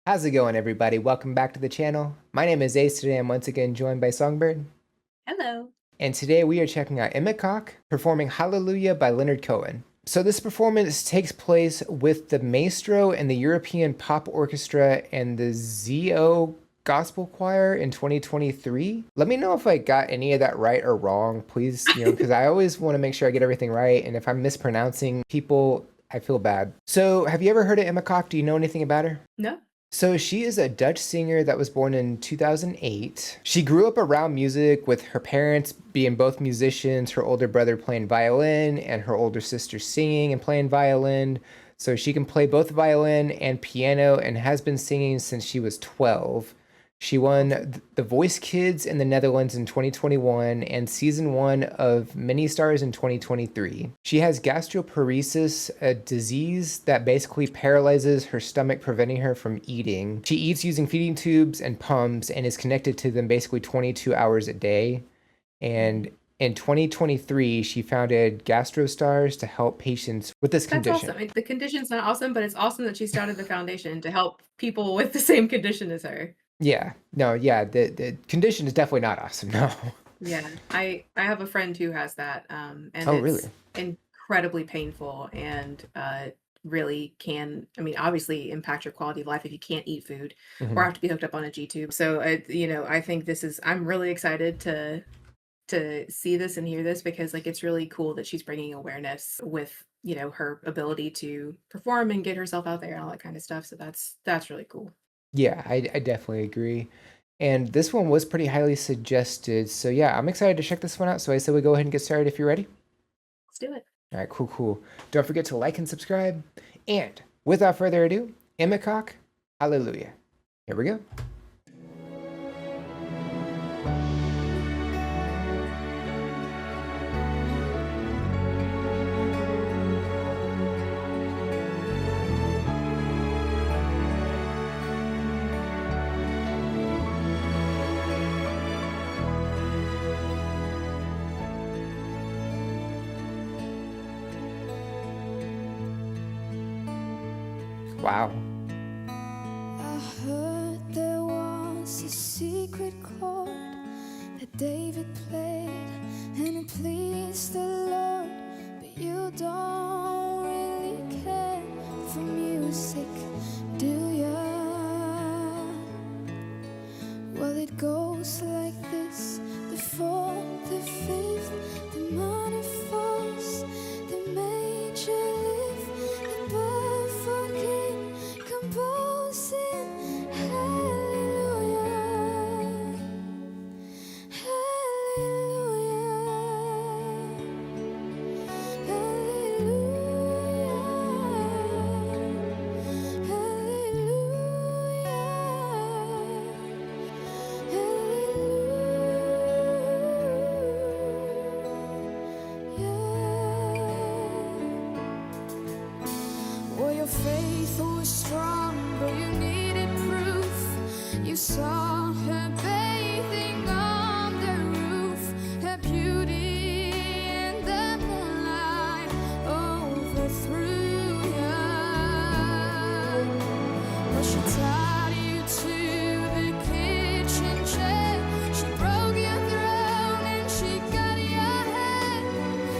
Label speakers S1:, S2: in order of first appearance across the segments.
S1: How's it going, everybody? Welcome back to the channel. My name is Ace. Today I'm once again joined by Songbird.
S2: Hello.
S1: And today we are checking out Emma Kok performing Hallelujah by Leonard Cohen. So this performance takes place with the Maestro and the European Pop Orchestra and the ZO Gospel Choir in 2023. Let me know if I got any of that right or wrong, please, because I always want to make sure I get everything right. And if I'm mispronouncing people, I feel bad. So have you ever heard of Emma Kok? Do you know anything about her?
S2: No.
S1: So she is a Dutch singer that was born in 2008. She grew up around music with her parents being both musicians, her older brother playing violin, and her older sister singing and playing violin. So she can play both violin and piano and has been singing since she was 12. She won The Voice Kids in the Netherlands in 2021 and season 1 of Mini Stars in 2023. She has gastroparesis, a disease that basically paralyzes her stomach, preventing her from eating. She eats using feeding tubes and pumps and is connected to them basically 22 hours a day. And in 2023, she founded GastroStars to help patients with this
S2: That's
S1: condition.
S2: awesome. The condition's not awesome, but it's awesome that she started the foundation to help people with the same condition as her.
S1: Yeah, no, yeah, the condition is definitely not awesome, no.
S2: Yeah, I have a friend who has that, and
S1: Oh, really?
S2: it's incredibly painful and really can, I mean, obviously impact your quality of life if you can't eat food or
S1: Mhm.
S2: have to be hooked up on a G tube. So, I think I'm really excited to see this and hear this because like it's really cool that she's bringing awareness with her ability to perform and get herself out there and all that kind of stuff. So that's really cool.
S1: Yeah, I definitely agree. And this one was pretty highly suggested. So yeah, I'm excited to check this one out. So I say we go ahead and get started if you're ready.
S2: Let's do it.
S1: All right, cool, cool. Don't forget to like and subscribe. And without further ado, Emma Kok, Hallelujah. Here we go. Wow.
S3: I heard there was a secret chord that David played and it pleased the Lord, but you don't really care for music, do ya? Well, it goes like this: the fourth, the fifth, the minor falls, the major lift, the barefoot king composing hallelujah, hallelujah, well, your faith was strong, but you needed proof. You saw her bathing on the roof, her beauty in the moonlight overthrew you. But she tied you to the kitchen chair. She broke your throne and she got your head.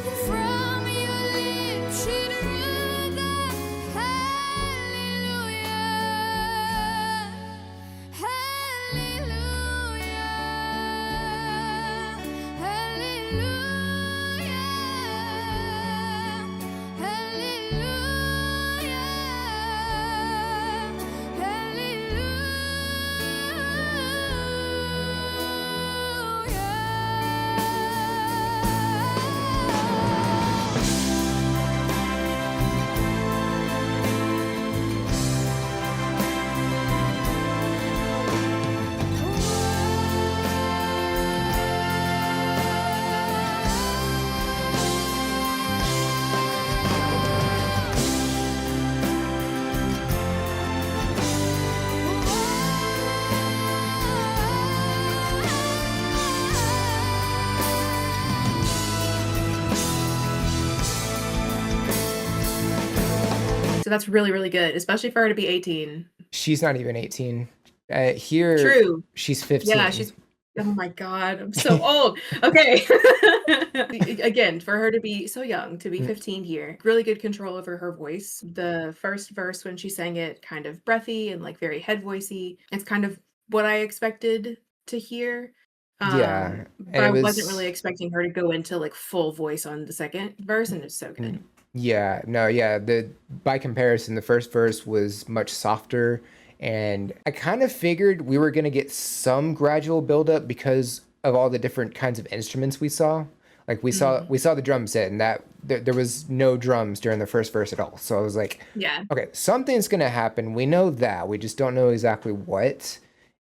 S3: And from your lips she drew the hallelujah, hallelujah,
S2: So that's really, really good, especially for her to be 18.
S1: She's not even 18. Here,
S2: True.
S1: she's
S2: Yeah,
S1: 15.
S2: she's oh my God, I'm so old. Okay. Again, for her to be so young, to be
S1: Mm,
S2: 15 here, really good control over her voice. The first verse when she sang it, kind of breathy and like very head voicey. It's kind of what I expected to hear.
S1: yeah,
S2: But
S1: and it
S2: I wasn't
S1: was.
S2: really expecting her to go into like full voice on the second verse, and it's so
S1: Mm,
S2: good.
S1: yeah, no, yeah. The By comparison, the first verse was much softer, and I kind of figured we were gonna get some gradual buildup because of all the different kinds of instruments we saw. Like
S2: Mm,
S1: we saw the drum set, and that there was no drums during the first verse at all. So I was like,
S2: yeah.
S1: okay, something's gonna happen. We know that. We just don't know exactly what.
S2: Mhm.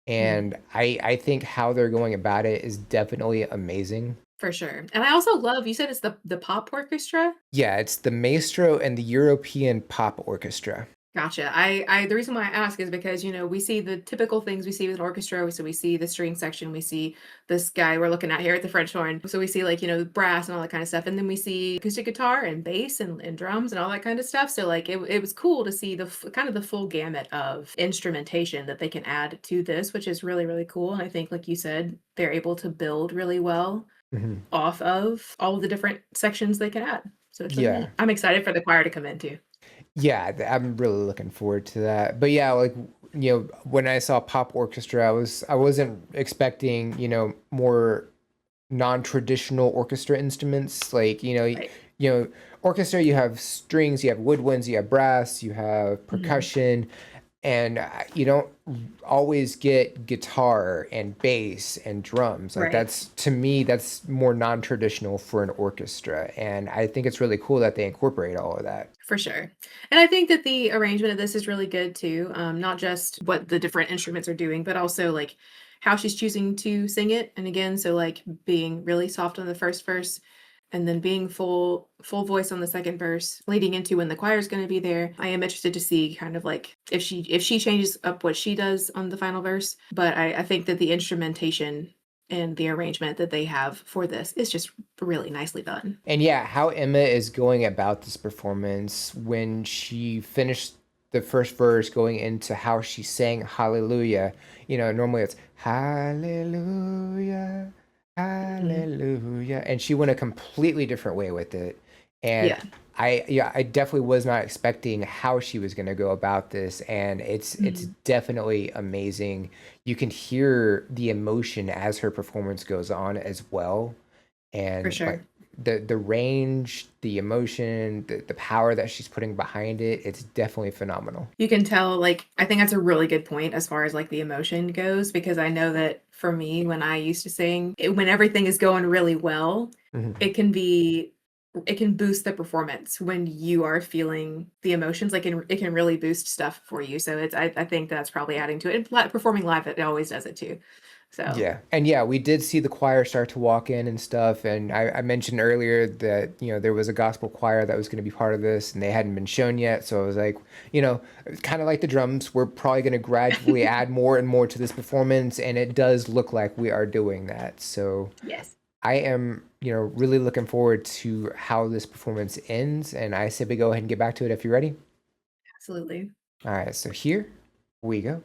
S1: And I think how they're going about it is definitely amazing.
S2: For sure. And I also love, you said it's the pop orchestra?
S1: Yeah, it's the Maestro and the European Pop Orchestra.
S2: Gotcha. I the reason why I ask is because, we see the typical things we see with an orchestra. So we see the string section, we see this guy we're looking at here at the French horn. So we see like, brass and all that kind of stuff. And then we see acoustic guitar and bass and drums and all that kind of stuff. So like it was cool to see kind of the full gamut of instrumentation that they can add to this, which is really, really cool. And I think, like you said, they're able to build really well
S1: Mhm.
S2: off of all of the different sections they can add. So it's really
S1: Yeah.
S2: neat. I'm excited for the choir to come in too.
S1: Yeah, I'm really looking forward to that. But yeah, like when I saw pop orchestra, I wasn't expecting, more non-traditional orchestra instruments. Like,
S2: Right.
S1: orchestra, you have strings, you have woodwinds, you have brass, you have
S2: Mhm.
S1: percussion, and you don't always get guitar and bass and drums. Like
S2: Right.
S1: that's to me that's more non-traditional for an orchestra, and I think it's really cool that they incorporate all of that.
S2: For sure. And I think that the arrangement of this is really good too. Not just what the different instruments are doing, but also like how she's choosing to sing it. And again, so like being really soft on the first verse and then being full voice on the second verse, leading into when the choir is going to be there. I am interested to see kind of like if she changes up what she does on the final verse. But I think that the instrumentation and the arrangement that they have for this is just really nicely done.
S1: And yeah, how Emma is going about this performance when she finished the first verse going into how she sang hallelujah. Normally it's hallelujah,
S2: Mhm.
S1: hallelujah. And she went a completely different way with it. And
S2: Yeah.
S1: I definitely was not expecting how she was going to go about this, and it's
S2: Mhm.
S1: definitely amazing. You can hear the emotion as her performance goes on as well,
S2: For
S1: and like
S2: sure.
S1: the range, the emotion, the power that she's putting behind it, it's definitely phenomenal.
S2: You can tell, like, I think that's a really good point as far as like the emotion goes, because I know that for me, when I used to sing, when everything is going really well,
S1: Mhm.
S2: it can be, it can boost the performance when you are feeling the emotions. Like it can really boost stuff for you. So I think that's probably adding to it. And performing live, it always does it too. So
S1: Yeah, and yeah, we did see the choir start to walk in and stuff, and I mentioned earlier that there was a gospel choir that was going to be part of this, and they hadn't been shown yet, so I was like, kind of like the drums, we're probably going to gradually add more and more to this performance, and it does look like we are doing that. So
S2: yes,
S1: I am, really looking forward to how this performance ends, and I say we go ahead and get back to it if you're ready.
S2: absolutely.
S1: All right, so here we go.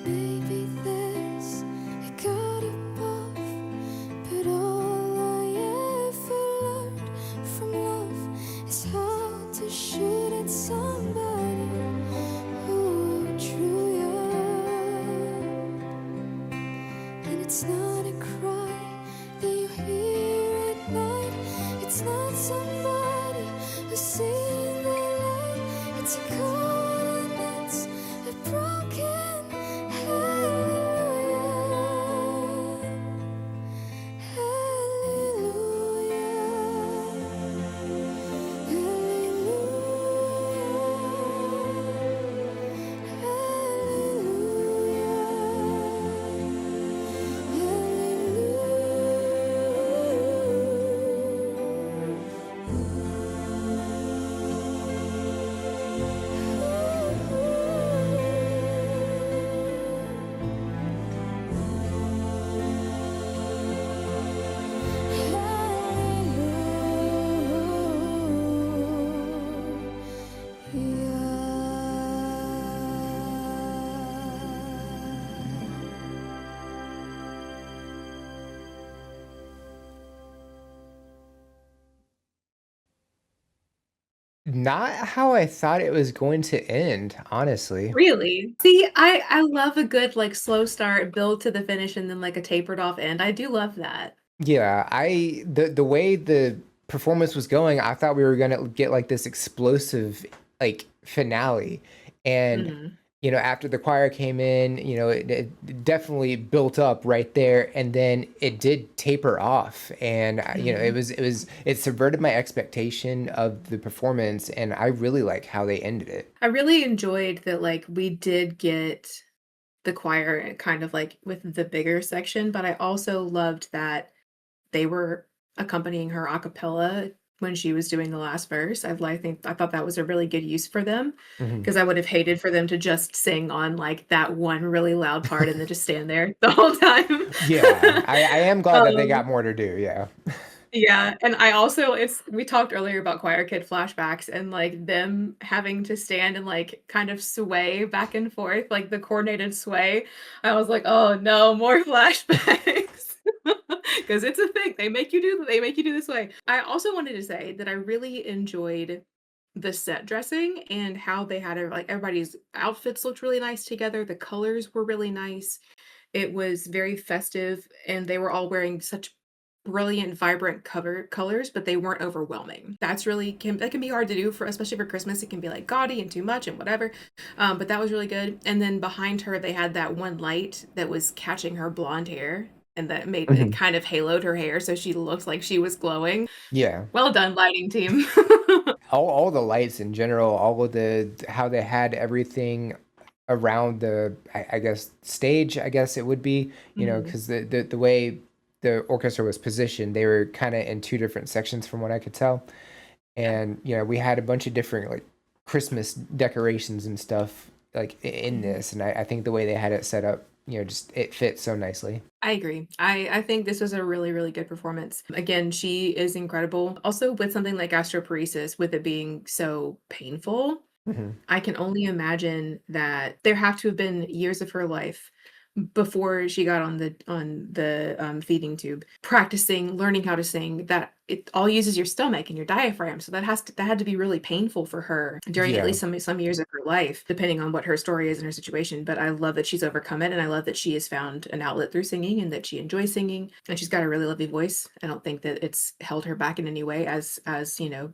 S3: Maybe there's a God above, but all I ever
S1: Not how I thought it was going to end, honestly.
S2: Really? See, I love a good, like, slow start, build to the finish, and then, like, a tapered off end. I do love that.
S1: Yeah, the way the performance was going, I thought we were gonna get like this explosive like finale. And
S2: Mhm.
S1: after the choir came in, it definitely built up right there, and then it did taper off. And
S2: Mhm.
S1: it subverted my expectation of the performance, and I really like how they ended it.
S2: I really enjoyed that, like, we did get the choir kind of, like, with the bigger section, but I also loved that they were accompanying her a cappella when she was doing the last verse. I thought that was a really good use for them,
S1: Mhm.
S2: because I would have hated for them to just sing on, like, that one really loud part and then just stand there the whole time.
S1: Yeah, I am glad that they got
S2: Um
S1: more to do. Yeah.
S2: Yeah, and I also it's we talked earlier about choir kid flashbacks and, like, them having to stand and, like, kind of sway back and forth, like, the coordinated sway. I was like, "Oh, no, more flashbacks." 'Cause it's a thing, they make you do this way. I also wanted to say that I really enjoyed the set dressing and how they had like, everybody's outfits looked really nice together, the colors were really nice. It was very festive, and they were all wearing such brilliant, vibrant cover colors, but they weren't overwhelming. That can be hard to do for especially for Christmas. It can be like gaudy and too much and whatever. But that was really good. And then behind her, they had that one light that was catching her blonde hair, and that made it
S1: Mhm.
S2: kind of haloed her hair, so she looked like she was glowing.
S1: Yeah.
S2: Well done, lighting team.
S1: All the lights in general, all of the how they had everything around the I guess stage, I guess it would be,
S2: Mhm.
S1: because the way the orchestra was positioned, they were kind of in two different sections from what I could tell.
S2: Yeah.
S1: And we had a bunch of different like Christmas decorations and stuff like in
S2: Mhm.
S1: this, and I think the way they had it set up, just it fit so nicely.
S2: I agree. I think this was a really, really good performance. Again, she is incredible. Also, with something like gastroparesis, with it being so painful,
S1: Hmm.
S2: I can only imagine that there have to have been years of her life before she got on the feeding tube, practicing, learning how to sing. That it all uses your stomach and your diaphragm. So that had to be really painful for her during at
S1: Yeah.
S2: least some years of her life, depending on what her story is and her situation. But I love that she's overcome it, and I love that she has found an outlet through singing and that she enjoys singing. And she's got a really lovely voice. I don't think that it's held her back in any way, as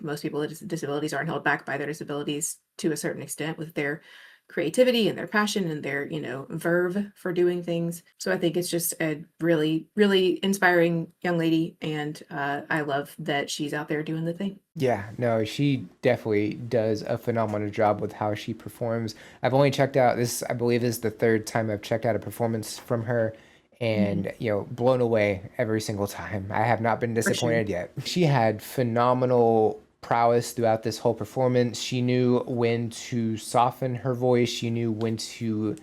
S2: most people with disabilities aren't held back by their disabilities to a certain extent with their creativity and their passion and their verve for doing things. So I think it's just a really really inspiring young lady, and I love that she's out there doing the thing.
S1: Yeah, no, she definitely does a phenomenal job with how she performs. I've only checked out this, I believe this is the third time I've checked out a performance from her,
S2: Mhm.
S1: and blown away every single time. I have not been
S2: For sure.
S1: disappointed yet. She had phenomenal prowess throughout this whole performance. She knew when to soften her voice. She knew when to,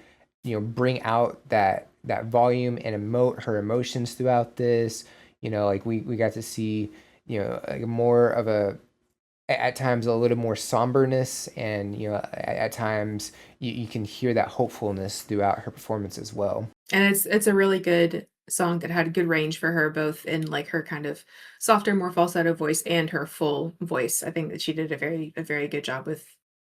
S1: bring out that volume and emote her emotions throughout this. Like we got to see, like more of a at times a little more somberness, and at times you can hear that hopefulness throughout her performance as well.
S2: And it's a really good song that had good range for her, both in like her kind of softer, more falsetto voice and her full voice. I think that she did a very good job with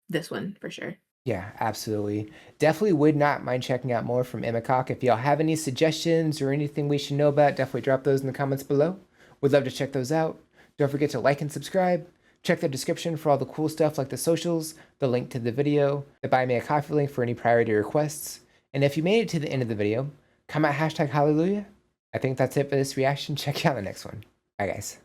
S2: this one for sure.
S1: Yeah, absolutely. Definitely would not mind checking out more from Emma Kok. If y'all have any suggestions or anything we should know about, definitely drop those in the comments below. Would love to check those out. Don't forget to like and subscribe. Check the description for all the cool stuff like the socials, the link to the video, the buy me a coffee link for any priority requests. And if you made it to the end of the video, comment hashtag hallelujah. I think that's it for this reaction. Check out the next one. Bye guys.